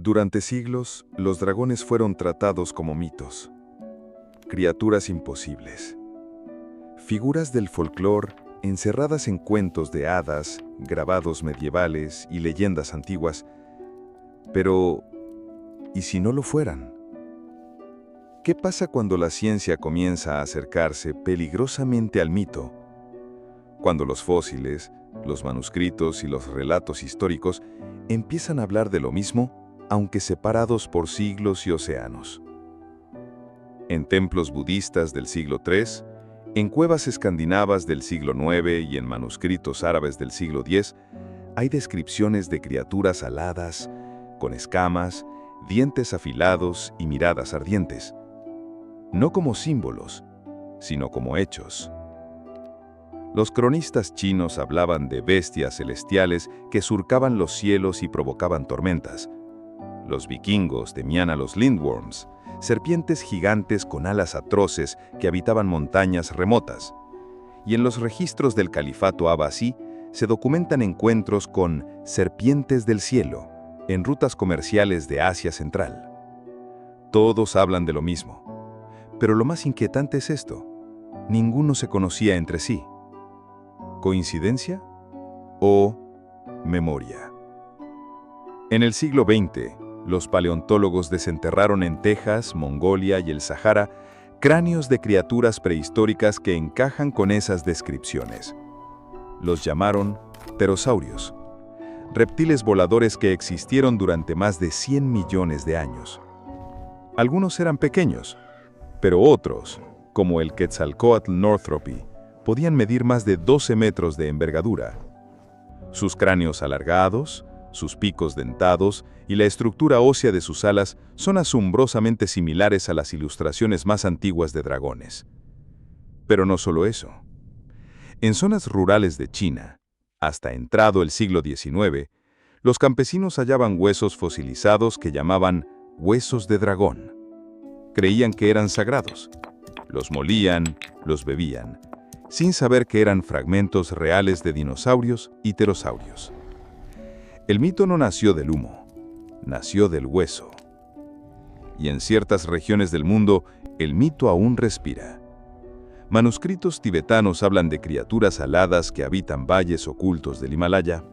Durante siglos, los dragones fueron tratados como mitos, criaturas imposibles, figuras del folclore encerradas en cuentos de hadas, grabados medievales y leyendas antiguas. Pero, ¿y si no lo fueran? ¿Qué pasa cuando la ciencia comienza a acercarse peligrosamente al mito? Cuando los fósiles, los manuscritos y los relatos históricos empiezan a hablar de lo mismo, aunque separados por siglos y océanos. En templos budistas del siglo III, en cuevas escandinavas del siglo IX y en manuscritos árabes del siglo X, hay descripciones de criaturas aladas, con escamas, dientes afilados y miradas ardientes. No como símbolos, sino como hechos. Los cronistas chinos hablaban de bestias celestiales que surcaban los cielos y provocaban tormentas. Los vikingos temían a los lindworms, serpientes gigantes con alas atroces que habitaban montañas remotas. Y en los registros del califato abasí se documentan encuentros con serpientes del cielo en rutas comerciales de Asia Central. Todos hablan de lo mismo. Pero lo más inquietante es esto: ninguno se conocía entre sí. ¿Coincidencia o memoria? En el siglo XX, los paleontólogos desenterraron en Texas, Mongolia y el Sahara cráneos de criaturas prehistóricas que encajan con esas descripciones. Los llamaron pterosaurios, reptiles voladores que existieron durante más de 100 millones de años. Algunos eran pequeños, pero otros, como el Quetzalcóatl northropi, podían medir más de 12 metros de envergadura. Sus cráneos alargados, sus picos dentados y la estructura ósea de sus alas son asombrosamente similares a las ilustraciones más antiguas de dragones. Pero no solo eso. En zonas rurales de China, hasta entrado el siglo XIX, los campesinos hallaban huesos fosilizados que llamaban huesos de dragón. Creían que eran sagrados. Los molían, los bebían, sin saber que eran fragmentos reales de dinosaurios y pterosaurios. El mito no nació del humo, nació del hueso. Y en ciertas regiones del mundo, el mito aún respira. Manuscritos tibetanos hablan de criaturas aladas que habitan valles ocultos del Himalaya.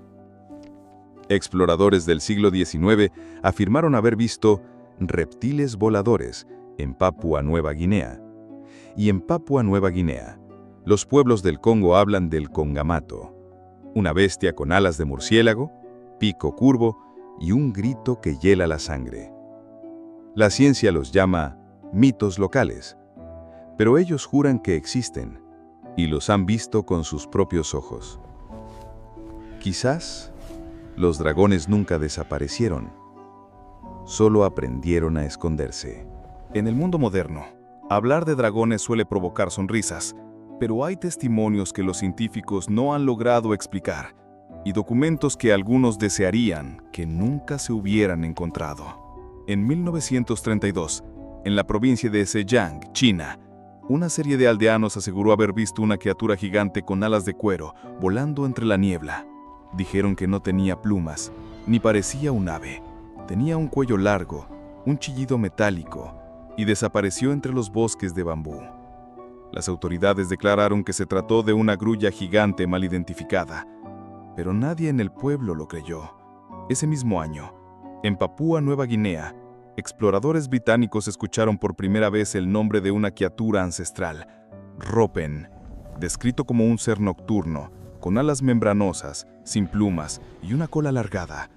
Exploradores del siglo XIX afirmaron haber visto reptiles voladores en Papúa Nueva Guinea. Y en Papúa Nueva Guinea, los pueblos del Congo hablan del congamato, una bestia con alas de murciélago, pico curvo y un grito que hiela la sangre. La ciencia los llama mitos locales, pero ellos juran que existen y los han visto con sus propios ojos. Quizás los dragones nunca desaparecieron, solo aprendieron a esconderse. En el mundo moderno, hablar de dragones suele provocar sonrisas, pero hay testimonios que los científicos no han logrado explicar y documentos que algunos desearían que nunca se hubieran encontrado. En 1932, en la provincia de Zhejiang, China, una serie de aldeanos aseguró haber visto una criatura gigante con alas de cuero volando entre la niebla. Dijeron que no tenía plumas, ni parecía un ave. Tenía un cuello largo, un chillido metálico, y desapareció entre los bosques de bambú. Las autoridades declararon que se trató de una grulla gigante mal identificada, pero nadie en el pueblo lo creyó. Ese mismo año, en Papúa Nueva Guinea, exploradores británicos escucharon por primera vez el nombre de una criatura ancestral, Ropen, descrito como un ser nocturno, con alas membranosas, sin plumas y una cola alargada.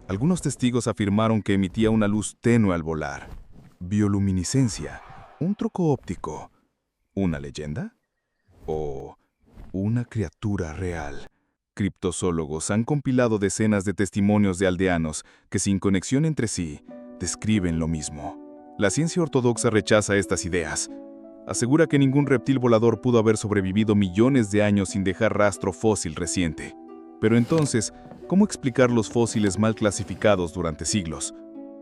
Algunos testigos afirmaron que emitía una luz tenue al volar. Bioluminiscencia, un truco óptico, ¿una leyenda? ¿O una criatura real? Criptozoólogos han compilado decenas de testimonios de aldeanos que, sin conexión entre sí, describen lo mismo. La ciencia ortodoxa rechaza estas ideas. Asegura que ningún reptil volador pudo haber sobrevivido millones de años sin dejar rastro fósil reciente. Pero entonces, ¿cómo explicar los fósiles mal clasificados durante siglos?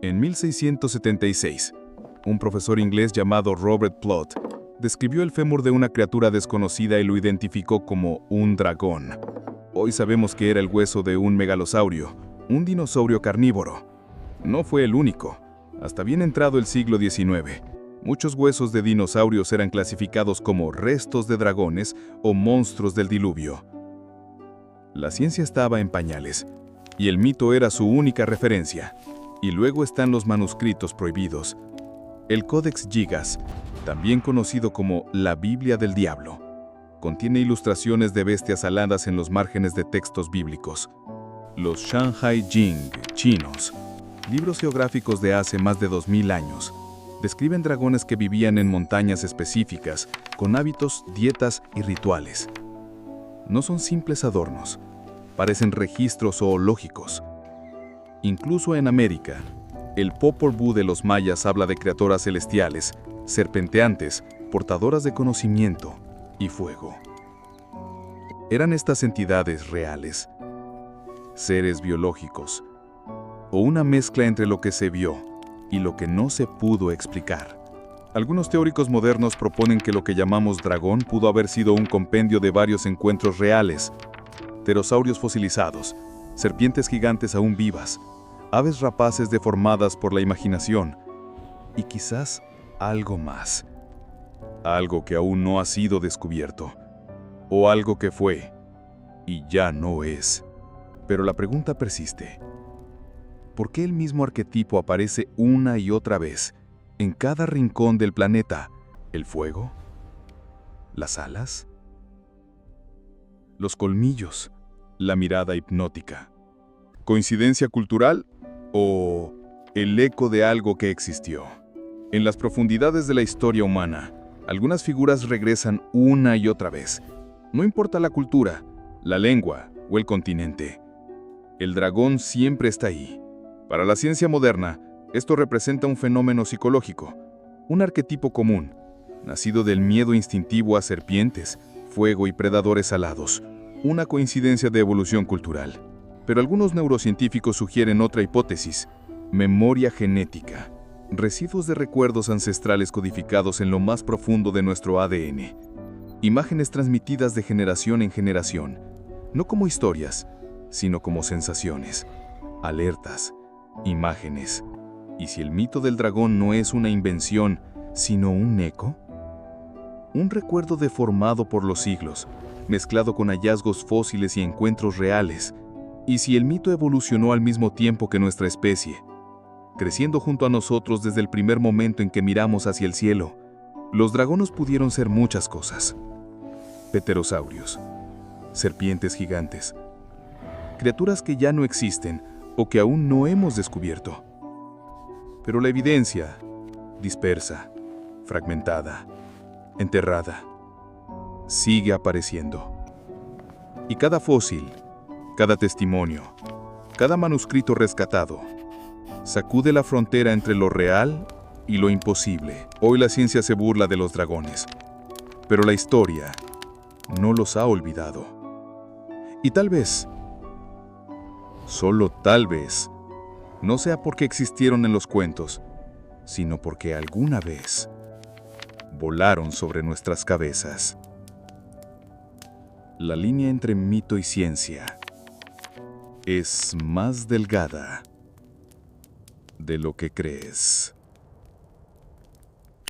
En 1676, un profesor inglés llamado Robert Plot describió el fémur de una criatura desconocida y lo identificó como un dragón. Hoy sabemos que era el hueso de un megalosaurio, un dinosaurio carnívoro. No fue el único. Hasta bien entrado el siglo XIX, muchos huesos de dinosaurios eran clasificados como restos de dragones o monstruos del diluvio. La ciencia estaba en pañales, y el mito era su única referencia. Y luego están los manuscritos prohibidos. El Codex Gigas, también conocido como la Biblia del Diablo, contiene ilustraciones de bestias aladas en los márgenes de textos bíblicos. Los Shanhai Jing chinos, libros geográficos de hace más de 2000 años, describen dragones que vivían en montañas específicas, con hábitos, dietas y rituales. No son simples adornos, parecen registros zoológicos. Incluso en América, el Popol Vuh de los mayas habla de criaturas celestiales, serpenteantes, portadoras de conocimiento y fuego. ¿Eran estas entidades reales, seres biológicos, o una mezcla entre lo que se vio y lo que no se pudo explicar? Algunos teóricos modernos proponen que lo que llamamos dragón pudo haber sido un compendio de varios encuentros reales: pterosaurios fosilizados, serpientes gigantes aún vivas, aves rapaces deformadas por la imaginación, y quizás algo más. Algo que aún no ha sido descubierto, o algo que fue y ya no es. Pero la pregunta persiste: ¿por qué el mismo arquetipo aparece una y otra vez en cada rincón del planeta? ¿El fuego? ¿Las alas? ¿Los colmillos? ¿La mirada hipnótica? ¿Coincidencia cultural o el eco de algo que existió? En las profundidades de la historia humana, algunas figuras regresan una y otra vez. No importa la cultura, la lengua o el continente. El dragón siempre está ahí. Para la ciencia moderna, esto representa un fenómeno psicológico, un arquetipo común, nacido del miedo instintivo a serpientes, fuego y predadores alados, una coincidencia de evolución cultural. Pero algunos neurocientíficos sugieren otra hipótesis: memoria genética, residuos de recuerdos ancestrales codificados en lo más profundo de nuestro ADN, imágenes transmitidas de generación en generación, no como historias, sino como sensaciones, alertas, imágenes. ¿Y si el mito del dragón no es una invención, sino un eco? Un recuerdo deformado por los siglos, mezclado con hallazgos fósiles y encuentros reales. ¿Y si el mito evolucionó al mismo tiempo que nuestra especie, creciendo junto a nosotros desde el primer momento en que miramos hacia el cielo? Los dragones pudieron ser muchas cosas: pterosaurios, serpientes gigantes, criaturas que ya no existen o que aún no hemos descubierto. Pero la evidencia, dispersa, fragmentada, enterrada, sigue apareciendo. Y cada fósil, cada testimonio, cada manuscrito rescatado, sacude la frontera entre lo real y lo imposible. Hoy la ciencia se burla de los dragones, pero la historia no los ha olvidado. Y tal vez, solo tal vez, no sea porque existieron en los cuentos, sino porque alguna vez volaron sobre nuestras cabezas. La línea entre mito y ciencia es más delgada de lo que crees.